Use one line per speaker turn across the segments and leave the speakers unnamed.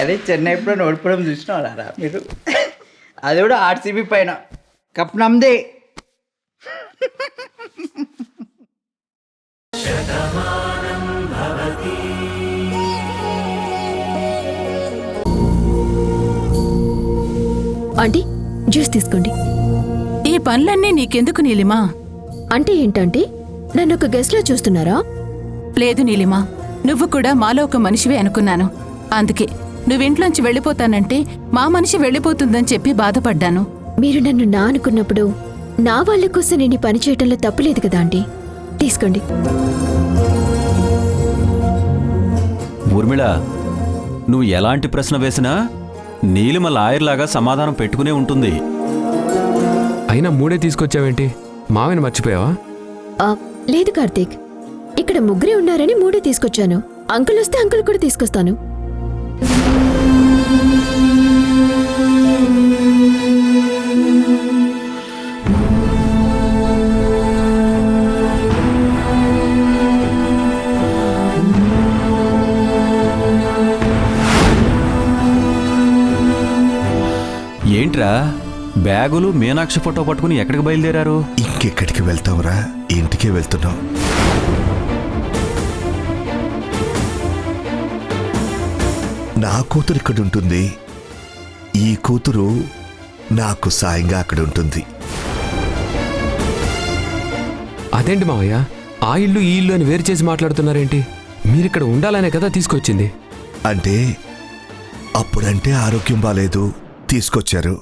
అదే చెన్నై ఎప్పుడో ఓడిపోవడం చూసినారా మీరు? అది కూడా ఆర్సీబీ పైన. కప్ నమ్దే.
ఆంటీ జ్యూస్ తీసుకోండి.
ఈ పనులన్నీ నీకెందుకు నీలిమా?
అంటే ఏంటంటే నన్ను ఒక గెస్ట్ లా చూస్తున్నారా?
లేదు నీలిమా, నువ్వు కూడా మాలో ఒక మనిషివే అనుకున్నాను. అందుకే నువ్వింట్లోంచి వెళ్ళిపోతానంటే మా మనిషి వెళ్ళిపోతుందని చెప్పి బాధపడ్డాను.
మీరు నన్ను నా అనుకున్నప్పుడు నా వాళ్ళ కోసం నేను ఈ పని చేయటంలో తప్పులేదు కదా ఆంటీ. తీసుకోండి.
ఊర్మిళ, నువ్వు ఎలాంటి ప్రశ్న వేసినా నీలిమ లాయర్లాగా సమాధానం పెట్టుకునే ఉంటుంది.
అయినా 3 తీసుకొచ్చావేంటి? మావిని మర్చిపోయావా?
లేదు కార్తీక్, ఇక్కడ ముగ్గురే ఉన్నారని 3 తీసుకొచ్చాను. అంకుల్ వస్తే అంకుల్ కూడా తీసుకొస్తాను.
ఏంట్రా బ్యాగులు మీనాక్షి ఫోటో పట్టుకుని ఎక్కడికి బయలుదేరారు?
ఇంకెక్కడికి వెళ్తావురా? ఇంటికే వెళ్తున్నావు. నా కూతురు ఇక్కడ ఉంటుంది, ఈ కూతురు నాకు సాయంగా అక్కడ ఉంటుంది.
అదేంటి మావయ్య, ఆ ఇల్లు ఈ ఇల్లు అని వేరు చేసి మాట్లాడుతున్నారేంటి? మీరిక్కడ ఉండాలనే కదా తీసుకొచ్చింది.
అంటే అప్పుడంటే ఆరోగ్యం బాలేదు, తీసుకొచ్చారు.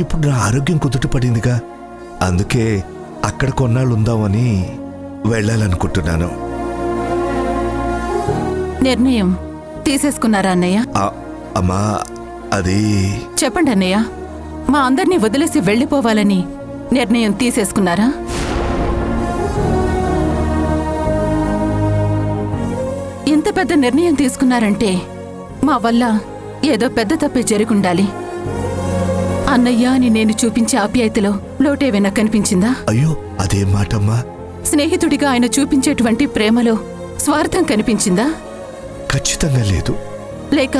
ఇప్పుడు నా ఆరోగ్యం కుదుట పడిందిగా, అందుకే అక్కడ కొన్నాళ్ళు ఉందామని వెళ్ళాలనుకుంటున్నాను.
నిర్ణయం తీసేసుకున్నారా అన్నయ్య?
అమ్మా, అది
చెప్పండి అన్నయ్య. మా అందర్నీ వదిలేసి వెళ్ళిపోవాలని నిర్ణయం తీసేసుకున్నారా? ఇంత పెద్ద నిర్ణయం తీసుకున్నారంటే మా వల్ల ఏదో పెద్ద తప్పే జరుగుండాలి. అన్నయ్య అని నేను చూపించే ఆప్యాయతలో లోటేమైనా కనిపించిందా?
అయ్యో, అదేం మాటమ్మా.
స్నేహితుడిగా ఆయన చూపించేటువంటి ప్రేమలో స్వార్థం కనిపించిందా?
ఖచ్చితంగా లేదు.
లేక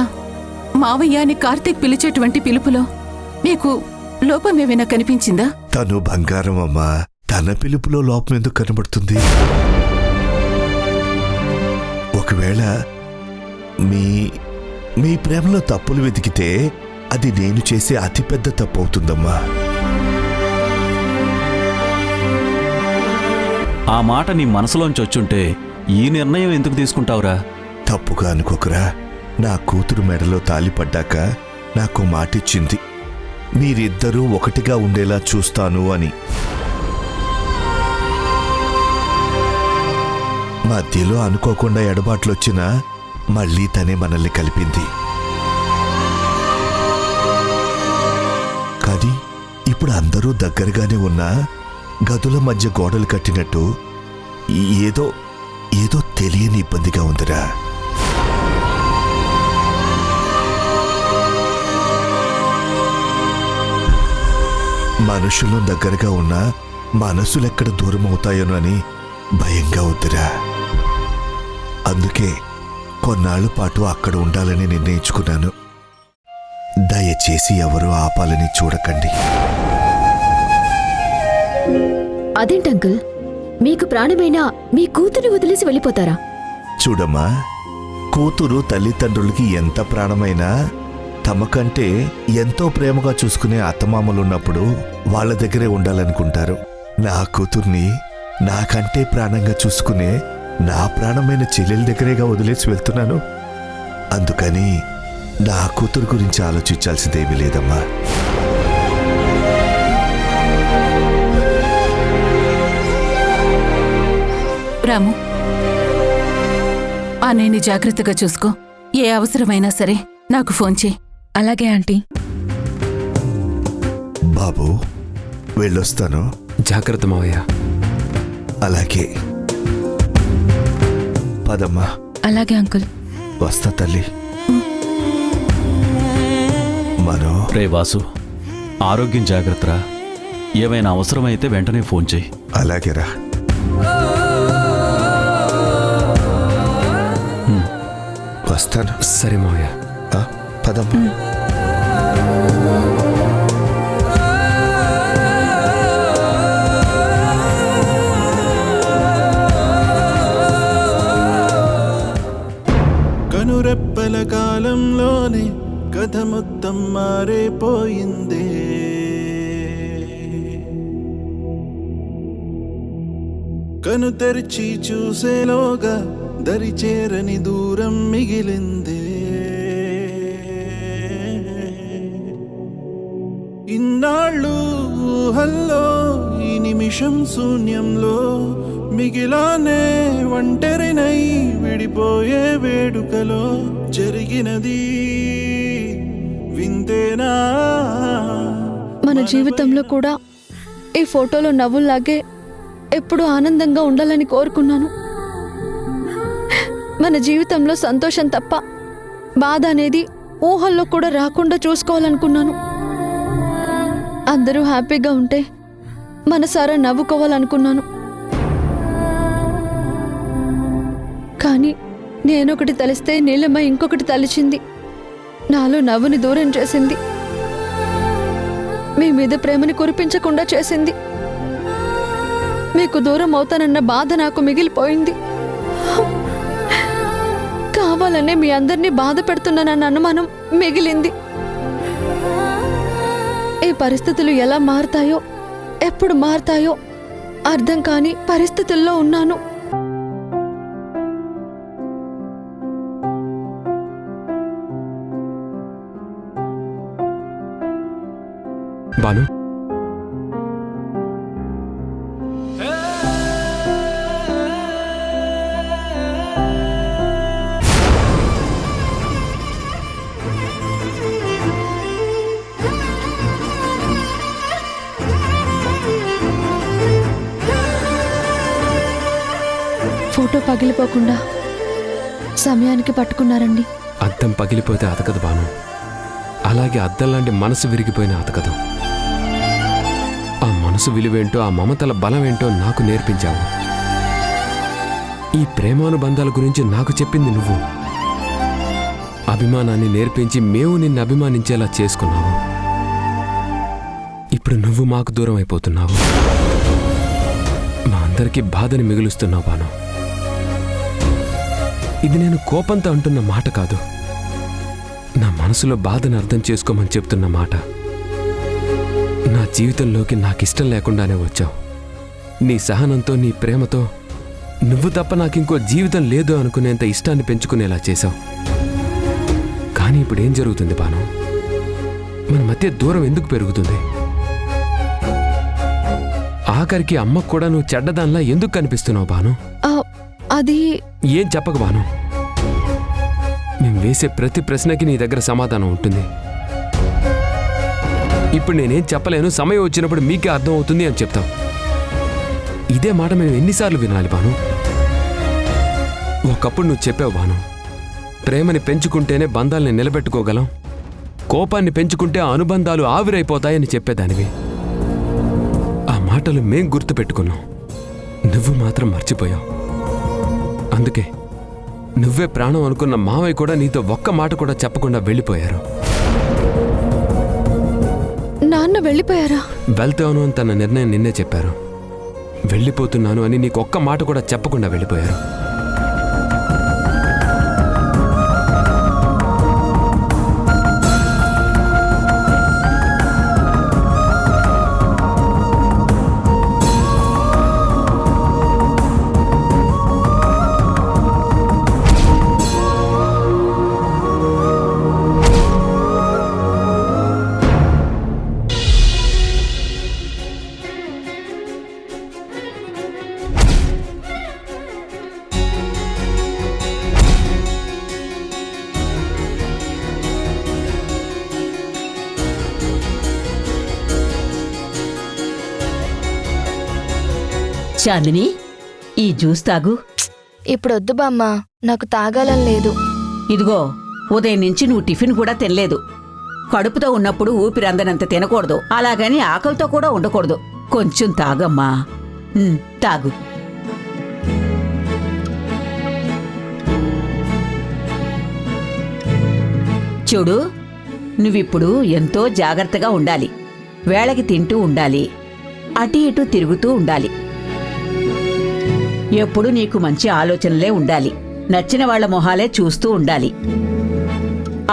మావయ్య అని కార్తీక్ పిలిచేటువంటి పిలుపులో మీకు లోపమేమైనా కనిపించిందా?
తను బంగారం అమ్మా, తన పిలుపులో లోపం ఎందుకు కనబడుతుంది? ఒకవేళ మీ ప్రేమలో తప్పులు వెతికితే అది నేను చేసే అతిపెద్ద తప్పు అవుతుందమ్మా.
ఆ మాట నీ మనసులోంచి వచ్చుంటే ఈ నిర్ణయం ఎందుకు తీసుకుంటావురా?
తప్పుగా అనుకోకురా. నా కూతురు మెడలో తాళిపడ్డాక నాకు మాటిచ్చింది, మీరిద్దరూ ఒకటిగా ఉండేలా చూస్తాను అని. మధ్యలో అనుకోకుండా ఎడబాట్లొచ్చినా మళ్ళీ తనే మనల్ని కలిపింది. కానీ ఇప్పుడు అందరూ దగ్గరగానే ఉన్నా గదుల మధ్య గోడలు కట్టినట్టు ఏదో ఏదో తెలియని ఇబ్బందిగా ఉందిరా. మనుషులు దగ్గరగా ఉన్నా మనసులెక్కడ దూరం అవుతాయోనో అని భయంగా ఉందిరా. అందుకే కొన్నాళ్ల పాటు అక్కడ ఉండాలని నిర్ణయించుకున్నాను. దయచేసి ఎవరూ ఆపాలని చూడకండి.
అదేంటి అంకుల్, మీకు ప్రాణమైన మీ కూతురు వదిలేసి వెళ్ళిపోతారా?
చూడమ్మా, కూతురు తల్లిదండ్రులకి ఎంత ప్రాణమైనా తమకంటే ఎంతో ప్రేమగా చూసుకునే అత్తమామలున్నప్పుడు వాళ్ళ దగ్గరే ఉండాలనుకుంటారు. నా కూతుర్ని నాకంటే ప్రాణంగా చూసుకునే నా ప్రాణమైన చెల్లెల దగ్గరేగా వదిలేసి వెళ్తున్నాను. అందుకని నా కూతురు గురించి ఆలోచించాల్సిందేమీ లేదమ్మా.
రాము, అన్నయ్యని జాగ్రత్తగా చూసుకో. ఏ అవసరమైనా సరే నాకు ఫోన్ చేయి.
అలాగే ఆంటీ.
బాబు, వెళ్ళొస్తాను.
జాగ్రత్త మావయ్య.
అలాగే పదమ్మా.
అలాగే అంకుల్.
వస్తా తల్లి. మనో
రే వాసు, ఆరోగ్యం జాగ్రత్తరా. ఏమైనా అవసరమైతే వెంటనే ఫోన్ చేయి.
అలాగేరా. వస్తాను.
సరే మావయ్య.
పదమ్మా.
కనురెప్పల కాలంలోనే కథ మొత్తం మారిపోయిందే. కను తెరిచి చూసేలోగా దరి చేరని దూరం మిగిలిందే. ఇన్నాళ్ళు ఊహల్లో ఈ నిమిషం శూన్యంలో మిగిలానే ఒంటరినై విడిపోయే వేడుకలో జరిగినది వింతేనా.
మన జీవితంలో కూడా ఈ ఫోటోలో నవ్వుల్లాగే ఎప్పుడూ ఆనందంగా ఉండాలని కోరుకున్నాను. మన జీవితంలో సంతోషం తప్ప బాధ అనేది ఊహల్లో కూడా రాకుండా చూసుకోవాలనుకున్నాను. అందరూ హ్యాపీగా ఉంటే మనసారా నవ్వుకోవాలనుకున్నాను. కానీ నేనొకటి తలిస్తే నీలమ్మ ఇంకొకటి తలిచింది. నాలో నవ్వుని దూరం చేసింది. మీ మీద ప్రేమని కురిపించకుండా చేసింది. మీకు దూరం అవుతానన్న బాధ నాకు మిగిలిపోయింది. కావాలనే మీ అందరినీ బాధ పెడుతున్నానన్న అనుమానం మిగిలింది. ఈ పరిస్థితులు ఎలా మారుతాయో, ఎప్పుడు మారుతాయో అర్థం కాని పరిస్థితుల్లో ఉన్నాను.
బాను,
ఫోటో పగిలిపోకుండా సమయానికి పట్టుకున్నారండి.
అద్దం పగిలిపోతే అతకదు బాను, అలాగే అద్దం లాంటి మనసు విరిగిపోయిన అతకదు. ఆ మనసు విలువేంటో, ఆ మమతల బలమేంటో నాకు నేర్పించావు. ఈ ప్రేమానుబంధాల గురించి నాకు చెప్పింది నువ్వు. అభిమానాన్ని నేర్పించి మేము నిన్ను అభిమానించేలా చేసుకున్నావు. ఇప్పుడు నువ్వు మాకు దూరం అయిపోతున్నావు. మా అందరికీ బాధని మిగులుస్తున్నావు బాను. ఇది నేను కోపంతో అంటున్న మాట కాదు, నా మనసులో బాధను అర్థం చేసుకోమని చెప్తున్న మాట. నా జీవితంలోకి నాకిష్టం లేకుండానే వచ్చావు. నీ సహనంతో, నీ ప్రేమతో నువ్వు తప్ప నాకింకో జీవితం లేదు అనుకునేంత ఇష్టాన్ని పెంచుకునేలా చేశావు. కానీ ఇప్పుడు ఏం జరుగుతుంది బాను? మన మధ్య దూరం ఎందుకు పెరుగుతుంది? ఆఖరికి అమ్మకు కూడా నువ్వు చెడ్డదానిలా ఎందుకు కనిపిస్తున్నావు బాను?
అది
ఏం చెప్పకు బాను. మేము వేసే ప్రతి ప్రశ్నకి నీ దగ్గర సమాధానం ఉంటుంది. ఇప్పుడు నేనేం చెప్పలేను, సమయం వచ్చినప్పుడు మీకే అర్థం అవుతుంది అని చెప్తావు. ఇదే మాట మేము ఎన్నిసార్లు వినాలి బాను? ఒకప్పుడు నువ్వు చెప్పావు బాను, ప్రేమని పెంచుకుంటేనే బంధాలని నిలబెట్టుకోగలం, కోపాన్ని పెంచుకుంటే ఆ అనుబంధాలు ఆవిరైపోతాయని చెప్పేదానివి. ఆ మాటలు మేం గుర్తుపెట్టుకున్నాం, నువ్వు మాత్రం మర్చిపోయావు. అందుకే నువ్వే ప్రాణం అనుకున్న మావయ్య కూడా నీతో ఒక్క మాట కూడా చెప్పకుండా వెళ్ళిపోయారు.
నాన్న వెళ్ళిపోయారా?
వెళ్తాను అని తన నిర్ణయం నిన్నే చెప్పారు. వెళ్ళిపోతున్నాను అని నీకు ఒక్క మాట కూడా చెప్పకుండా వెళ్ళిపోయారు.
చాందిని, ఈ జ్యూస్ తాగు.
ఇప్పుడొద్దు బామ్మ, నాకు తాగాలని లేదు.
ఇదిగో, ఉదయం నుంచి నువ్వు టిఫిన్ కూడా తినలేదు. కడుపుతో ఉన్నప్పుడు ఊపిరి అందనంత తినకూడదు, అలాగని ఆకలితో కూడా ఉండకూడదు. కొంచెం తాగమ్మా. తాగు. చూడు, నువ్విప్పుడు ఎంతో జాగ్రత్తగా ఉండాలి. వేళకి తింటూ ఉండాలి, అటు ఇటు తిరుగుతూ ఉండాలి. ఎప్పుడు నీకు మంచి ఆలోచనలే ఉండాలి. నచ్చిన వాళ్ల మొహాలే చూస్తూ ఉండాలి.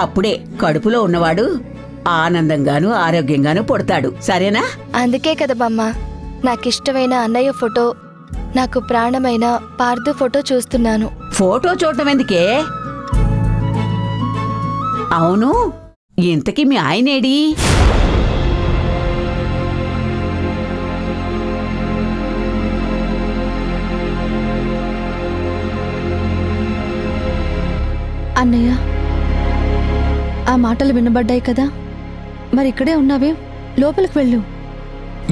అప్పుడే కడుపులో ఉన్నవాడు ఆనందంగానూ ఆరోగ్యంగానూ పుడతాడు. సరేనా?
అందుకే కదా బామ్మ, నాకిష్టమైన అన్నయ్య ఫోటో, నాకు ప్రాణమైన పార్థు ఫోటో చూస్తున్నాను.
ఫోటో చూడటం ఎందుకే? అవును, ఇంతకీ మీ ఆయనేడి?
అన్నయ్య, ఆ మాటలు వినబడ్డాయి కదా, మరి ఇక్కడే ఉన్నావే, లోపలికి వెళ్ళు.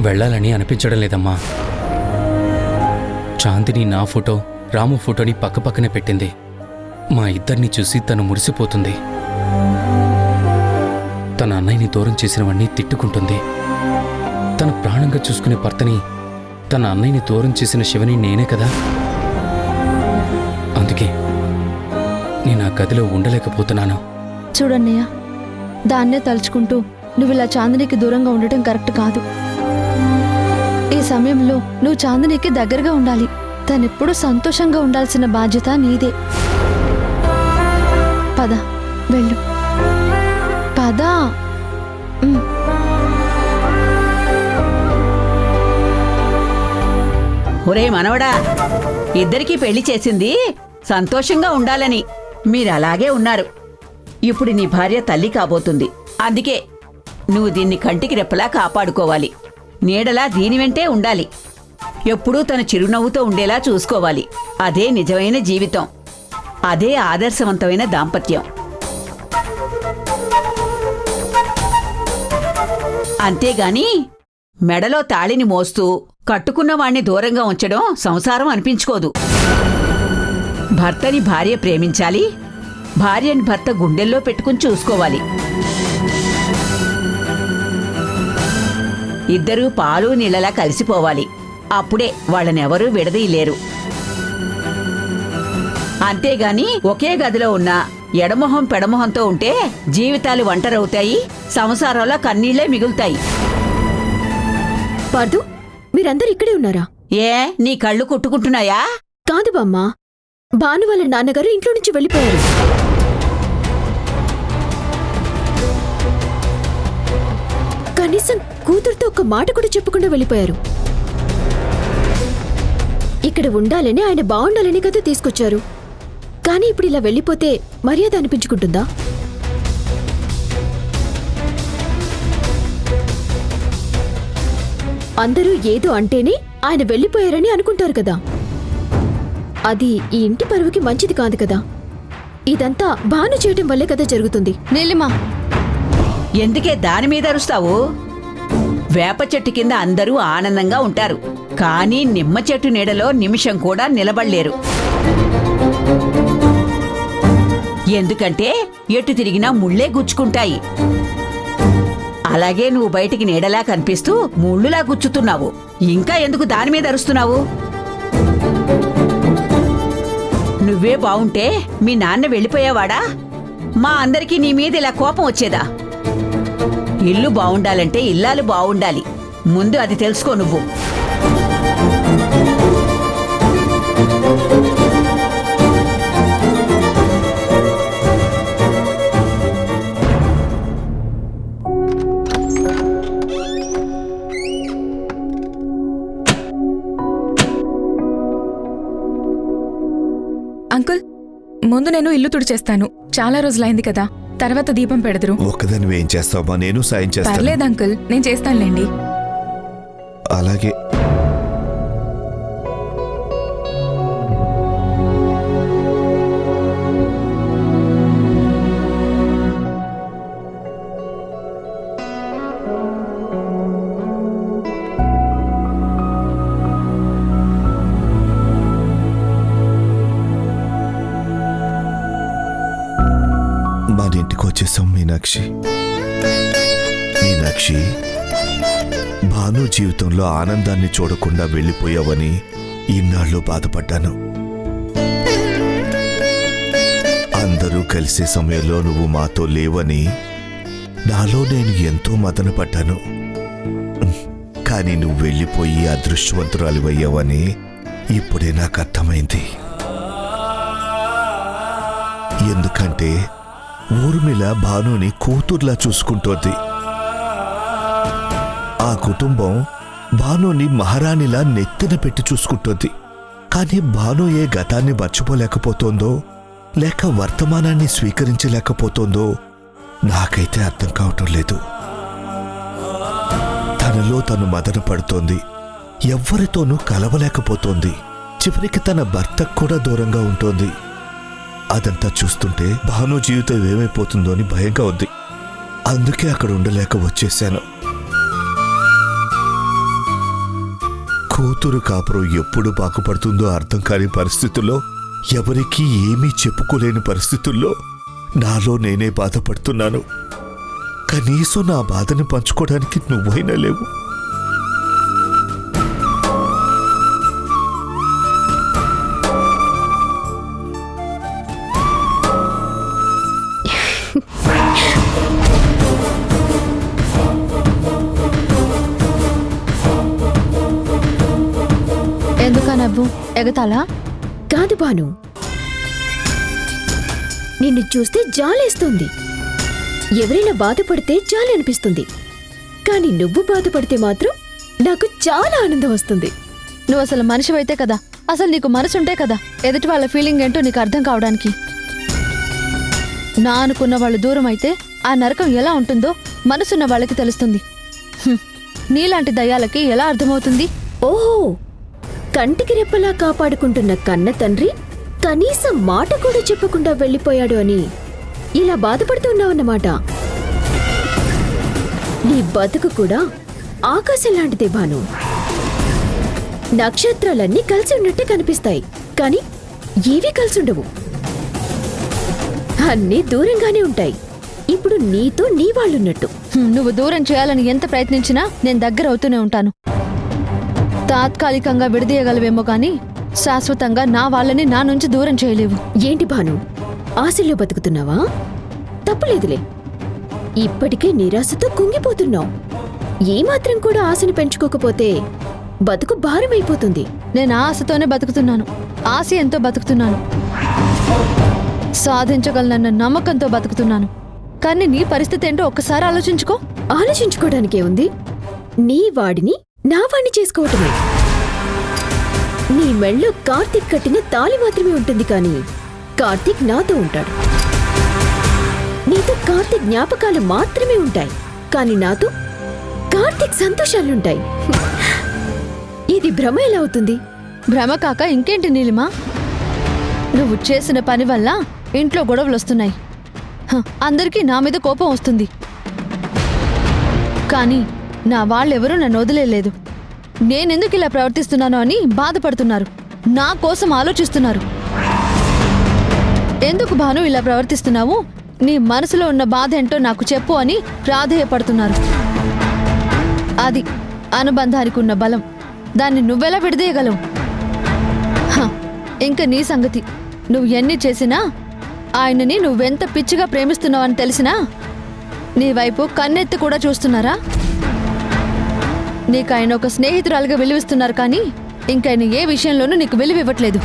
వెళ్ళాలని అనిపించడం లేదమ్మా. చాందిని నా ఫోటో, రాము ఫోటోని పక్కపక్కనే పెట్టింది. మా ఇద్దరిని చూసి తను మురిసిపోతుంది. తన అన్నయ్యని దూరం చేసినవన్నీ తిట్టుకుంటుంది. తన ప్రాణంగా చూసుకునే భర్తని, తన అన్నయ్యని దూరం చేసిన శివని నేనే కదా. అందుకే నేను ఆ గదిలో ఉండలేకపోతున్నాను.
చూడన్నయ్య, దాన్నే తలుచుకుంటూ నువ్వు ఇలా చాందినికి దూరంగా ఉండటం కరెక్ట్ కాదు. ఈ సమయంలో నువ్వు చాందినికి దగ్గరగా ఉండాలి. తనెప్పుడు సంతోషంగా ఉండాల్సిన బాధ్యత నీదే. పద, వెళ్ళు. పద.
ఒరే మనవడా, ఇద్దరికీ పెళ్లి చేసింది సంతోషంగా ఉండాలని. మీరలాగే ఉన్నారు. ఇప్పుడు నీ భార్య తల్లి కాబోతుంది. అందుకే నువ్వు దీన్ని కంటికి రెప్పలా కాపాడుకోవాలి. నీడలా దీని వెంటే ఉండాలి. ఎప్పుడూ తన చిరునవ్వుతో ఉండేలా చూసుకోవాలి. అదే నిజమైన జీవితం. అదే ఆదర్శవంతమైన దాంపత్యం. అంతేగాని మెడలో తాళిని మోస్తూ కట్టుకున్నవాణ్ణి దూరంగా ఉంచడం సంసారం అనిపించుకోదు. భర్తని భార్య ప్రేమించాలి, భార్యని భర్త గుండెల్లో పెట్టుకుని చూసుకోవాలి. ఇద్దరూ పాలు నీళ్ళలా కలిసిపోవాలి. అప్పుడే వాళ్ళనెవరూ విడదీయలేరు. అంతేగాని ఒకే గదిలో ఉన్న ఎడమొహం పెడమొహంతో ఉంటే జీవితాలు ఒంటరవుతాయి, సంసారంలో కన్నీళ్లే మిగులుతాయి.
పార్థు, మీరందరూ ఇక్కడే ఉన్నారా?
ఏ, నీ కళ్ళు కుట్టుకుంటున్నాయా?
కాదు బామ్మా, భాను వాళ్ళ నాన్నగారు ఇంట్లో నుంచి వెళ్ళిపోయారు. కనీసం కూతురుతో ఒక్క మాట కూడా చెప్పకుండా వెళ్ళిపోయారు. ఇక్కడ ఉండాలని, ఆయన బాగుండాలని కదా తీసుకొచ్చారు. కానీ ఇప్పుడు ఇలా వెళ్ళిపోతే మర్యాద అనిపించుకుంటుందా? అందరూ ఏదో అంటేనే ఆయన వెళ్ళిపోయారని అనుకుంటారు కదా. అది ఈ ఇంటి పరువుకి మంచిది కాదు కదా. ఇదంతా భాను చేయటం వల్లే కదా జరుగుతుంది.
నీలిమా,
ఎందుకే దాని మీద అరుస్తావు? వేప చెట్టు కింద అందరూ ఆనందంగా ఉంటారు, కానీ నిమ్మ చెట్టు నీడలో నిమిషం కూడా నిలబడలేరు. ఎందుకంటే ఎటు తిరిగినా ముళ్ళే గుచ్చుకుంటాయి. అలాగే నువ్వు బయటికి నీడలా కనిపిస్తూ ముళ్ళులా గుచ్చుతున్నావు. ఇంకా ఎందుకు దాని మీద అరుస్తున్నావు? నువ్వే బావుంటే మీ నాన్న వెళ్ళిపోయేవాడా? మా అందరికీ నీ మీద ఇలా కోపం వచ్చేదా? ఇల్లు బావుండాలంటే ఇల్లాలు బావుండాలి. ముందు అది తెలుసుకో నువ్వు.
అంకుల్, ముందు నేను ఇల్లు తుడిచేస్తాను. చాలా రోజులైంది కదా, తర్వాత దీపం పెడదురు.
ఒక్కదానివి ఏం చేస్తావా? నేను సాయం చేస్తాను.
పర్లేదు అంకుల్, నేను చేస్తానులేండి.
అలాగే. మన ఇంటికి వచ్చేసాం మీనాక్షి. మీనాక్షి, భాను జీవితంలో ఆనందాన్ని చూడకుండా వెళ్ళిపోయావని ఇన్నాళ్ళు బాధపడ్డాను. అందరూ కలిసే సమయంలో నువ్వు మాతో లేవని నాలో నేను ఎంతో మదన పడ్డాను. కానీ నువ్వు వెళ్ళిపోయి అదృష్టవంతురాలివయ్యావని ఇప్పుడే నాకు అర్థమైంది. ఎందుకంటే ఊర్మిళ భానుని కూతుర్లా చూసుకుంటోంది. ఆ కుటుంబం భానుని మహారాణిలా నెత్తిన పెట్టి చూసుకుంటోంది. కానీ భాను ఏ గతాన్ని మర్చిపోలేకపోతోందో లేక వర్తమానాన్ని స్వీకరించలేకపోతోందో నాకైతే అర్థం కావటం లేదు. తనలో తను మదన పడుతోంది, ఎవ్వరితోనూ కలవలేకపోతోంది, చివరికి తన భర్తకు కూడా దూరంగా ఉంటోంది. అదంతా చూస్తుంటే భాను జీవితం ఏమైపోతుందో అని భయంగా ఉంది. అందుకే అక్కడ ఉండలేక వచ్చేశాను. కూతురు కాపురం ఎప్పుడు బాగుపడుతుందో అర్థం కాని పరిస్థితుల్లో, ఎవరికీ ఏమీ చెప్పుకోలేని పరిస్థితుల్లో నాలో నేనే బాధపడుతున్నాను. కనీసం నా బాధని పంచుకోవడానికి నువ్వైనా లేవు.
ఎందుకా నవ్వు? ఎగతాలా?
కాదు భాను, నిన్ను చూస్తే జాలేస్తుంది. ఎవరైనా బాధపడితే జాలి అనిపిస్తుంది, కానీ నువ్వు బాధపడితే మాత్రం నాకు చాలా ఆనందం వస్తుంది.
నువ్వు అసలు మనిషివైతే కదా, అసలు నీకు మనసుంటే కదా ఎదుటి వాళ్ళ ఫీలింగ్ ఏంటో నీకు అర్థం కావడానికి. నా అనుకున్న వాళ్ళు దూరం అయితే ఆ నరకం ఎలా ఉంటుందో మనసున్న వాళ్ళకి తెలుస్తుంది. నీలాంటి దయ్యాలకి ఎలా అర్థమవుతుంది?
ఓహో, కంటికి రెప్పలా కాపాడుకుంటున్న కన్న తండ్రి కనీసం మాట కూడా చెప్పకుండా వెళ్ళిపోయాడు అని ఇలా బాధపడుతున్నావన్నమాట. నీ బతుకు కూడా ఆకాశం లాంటిదే భాను. నక్షత్రాలన్నీ కలిసి ఉన్నట్టే కనిపిస్తాయి, కానీ ఏవీ కలిసుండవు. అన్నీ దూరంగానే ఉంటాయి. ఇప్పుడు నీతో నీ వాళ్ళున్నట్టు.
నువ్వు దూరం చేయాలని ఎంత ప్రయత్నించినా నేను దగ్గర అవుతూనే ఉంటాను. తాత్కాలికంగా విడదీయగలవేమో కానీ శాశ్వతంగా నా వాళ్ళని నా నుంచి దూరం చేయలేవు.
ఏంటి భాను, ఆశల్లో బతుకుతున్నావా? తప్పులేదులే, ఇప్పటికే నిరాశతో కుంగిపోతున్నావు. ఏమాత్రం కూడా ఆశను పెంచుకోకపోతే బతుకు భారమైపోతుంది.
నేను ఆశతోనే బతుకుతున్నాను, ఆశ ఎంతో బతుకుతున్నాను, సాధించగలనన్న నమ్మకంతో బతుకుతున్నాను. కానీ నీ పరిస్థితి ఏంటో ఒక్కసారి ఆలోచించుకో.
ఆలోచించుకోవడానికే ఉంది. నీ వాడిని నా వాడిని చేసుకోవటమే. నీ మెళ్ళో కార్తీక్ కట్టిన తాళి మాత్రమే ఉంటుంది, కానీ కార్తీక్ నాతో ఉంటాడు. నీతో కార్తీక్ జ్ఞాపకాలు మాత్రమే ఉంటాయి, కానీ నాతో కార్తీక్ సంతోషాలుంటాయి. ఇది భ్రమ ఎలా అవుతుంది?
భ్రమ కాక ఇంకేంటి నీలిమా? నువ్వు చేసిన పని వల్ల ఇంట్లో గొడవలు వస్తున్నాయి. అందరికీ నా మీద కోపం వస్తుంది, కానీ నా వాళ్ళెవరూ నన్ను వదిలేలేదు. నేనెందుకు ఇలా ప్రవర్తిస్తున్నానో అని బాధపడుతున్నారు, నా కోసం ఆలోచిస్తున్నారు. ఎందుకు భాను ఇలా ప్రవర్తిస్తున్నావు, నీ మనసులో ఉన్న బాధ ఏంటో నాకు చెప్పు అని ప్రాధేయపడుతున్నారు. అది అనుబంధానికి ఉన్న బలం. దాన్ని నువ్వెలా విడదీయగలవు? ఇంకా నీ సంగతి. నువ్వు ఎన్ని చేసినా ఆయనని నువ్వెంత పిచ్చిగా ప్రేమిస్తున్నావని తెలిసినా నీ వైపు కన్నెత్తి కూడా చూస్తున్నారా? నీకు ఆయన ఒక స్నేహితురాలుగా విలువిస్తున్నారు, కానీ ఇంకాయన ఏ విషయంలోనూ నీకు విలువివ్వట్లేదు.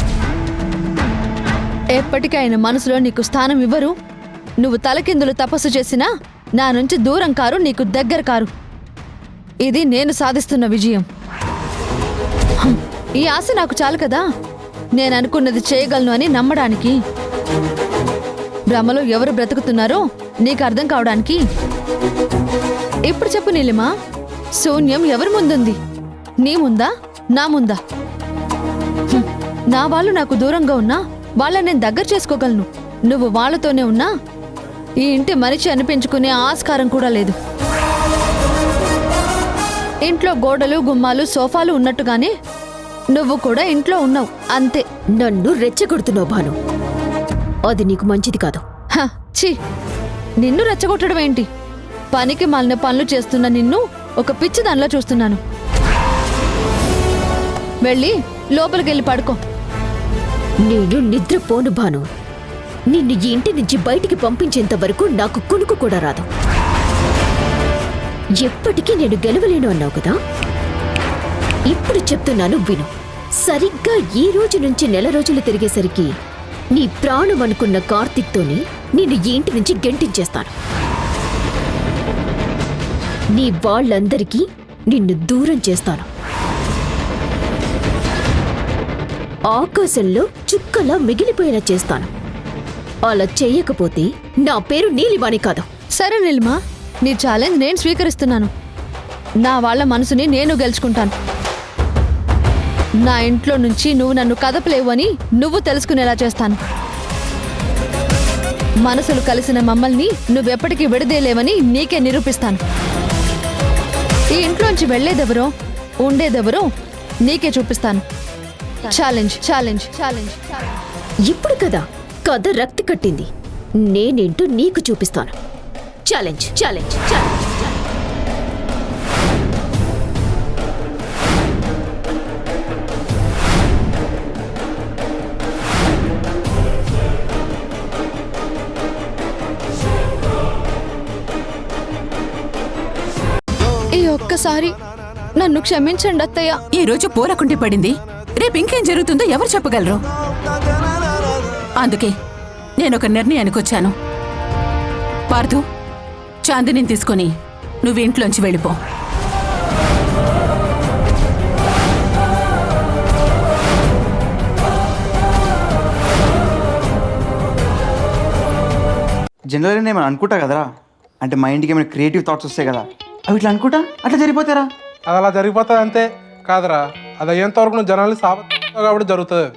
ఎప్పటికీ ఆయన మనసులో నీకు స్థానం ఇవ్వరు. నువ్వు తలకిందులు తపస్సు చేసినా నా నుంచి దూరం కారు, నీకు దగ్గర కారు. ఇది నేను సాధిస్తున్న విజయం. ఈ ఆశ నాకు చాలు కదా, నేను అనుకున్నది చేయగలను అని నమ్మడానికి. భ్రమలో ఎవరు బ్రతుకుతున్నారో నీకు అర్థం కావడానికి. ఇప్పుడు చెప్పు నీలిమా, శూన్యం ఎవరి ముందుంది? నీ ముందా, నా ముందా? నా వాళ్ళు నాకు దూరంగా ఉన్నా వాళ్ళని నేను దగ్గర చేసుకోగలను. నువ్వు వాళ్ళతోనే ఉన్నా ఈ ఇంటి మనిషి అనిపించుకునే ఆస్కారం కూడా లేదు. ఇంట్లో గోడలు, గుమ్మాలు, సోఫాలు ఉన్నట్టుగానే నువ్వు కూడా ఇంట్లో ఉన్నావు, అంతే.
నన్ను రెచ్చగొడుతున్నావు భాను, అది నీకు మంచిది కాదు.
ఛీ, నిన్ను రెచ్చగొట్టడం ఏంటి? పనికి మాలిన పనులు చేస్తున్న నిన్ను ఒక పిచ్చిదానిలా చూస్తున్నాను. వెళ్ళి లోపలికెళ్ళి పడుకో.
నేను నిద్రపోను భాను. నిన్ను ఈ ఇంటి నుంచి బయటికి పంపించేంత వరకు నాకు కునుకు కూడా రాదు. ఎప్పటికీ నేను గెలవలేను అన్నావు కదా, ఇప్పుడు చెప్తున్నాను విను. సరిగ్గా ఈ రోజు నుంచి నెల రోజులు తిరిగేసరికి నీ ప్రాణం అనుకున్న కార్తిక్తోనే నిన్ను ఈ ఇంటి నుంచి గెంటించేస్తాను. నీ వాళ్ళందరికీ నిన్ను దూరం చేస్తాను. ఆకాశంలో చుక్కలా మిగిలిపోయేలా చేస్తాను. అలా చేయకపోతే నా పేరు నీలివాణి కాదు.
సరే నీలిమా, నీ ఛాలెంజ్ నేను స్వీకరిస్తున్నాను. నా వాళ్ళ మనసుని నేను గెలుచుకుంటాను. నా ఇంట్లో నుంచి నువ్వు నన్ను కదపలేవు అని నువ్వు తెలుసుకునేలా చేస్తాను. మనసులు కలిసిన మమ్మల్ని నువ్వెప్పటికీ విడదీయలేవని నీకే నిరూపిస్తాను. ఈ ఇంట్లోంచి వెళ్లేదెవరో ఉండేదెవరో నీకే చూపిస్తాను. Challenge challenge challenge.
ఇప్పుడు కదా కథ రక్తి కట్టింది. నేనేంటో నీకు చూపిస్తాను. Challenge challenge challenge.
ఈ ఒక్కసారి నన్ను క్షమించండి అత్తయ్య.
ఈ రోజు పూలకుంటి పడింది, రేపు ఇంకేం జరుగుతుందో ఎవరు చెప్పగలరు? అందుకే నేనొక నిర్ణయానికి వచ్చాను. పార్థు, చాందినిని తీసుకొని నువ్వు ఇంట్లోంచి వెళ్ళిపో.
జనరల్గా నేను అనుకుంటా కదరా, అంటే మైండ్కి ఏమైనా క్రియేటివ్ థాట్స్ వస్తాయి కదా, అవి ఇట్లా అనుకుంటా అట్లా జరిగిపోతారా?
అది అలా జరిగిపోతుంది అంతే కాదురా, అది అయ్యేంత వరకు నువ్వు జనాలు కాబట్టి జరుగుతుంది.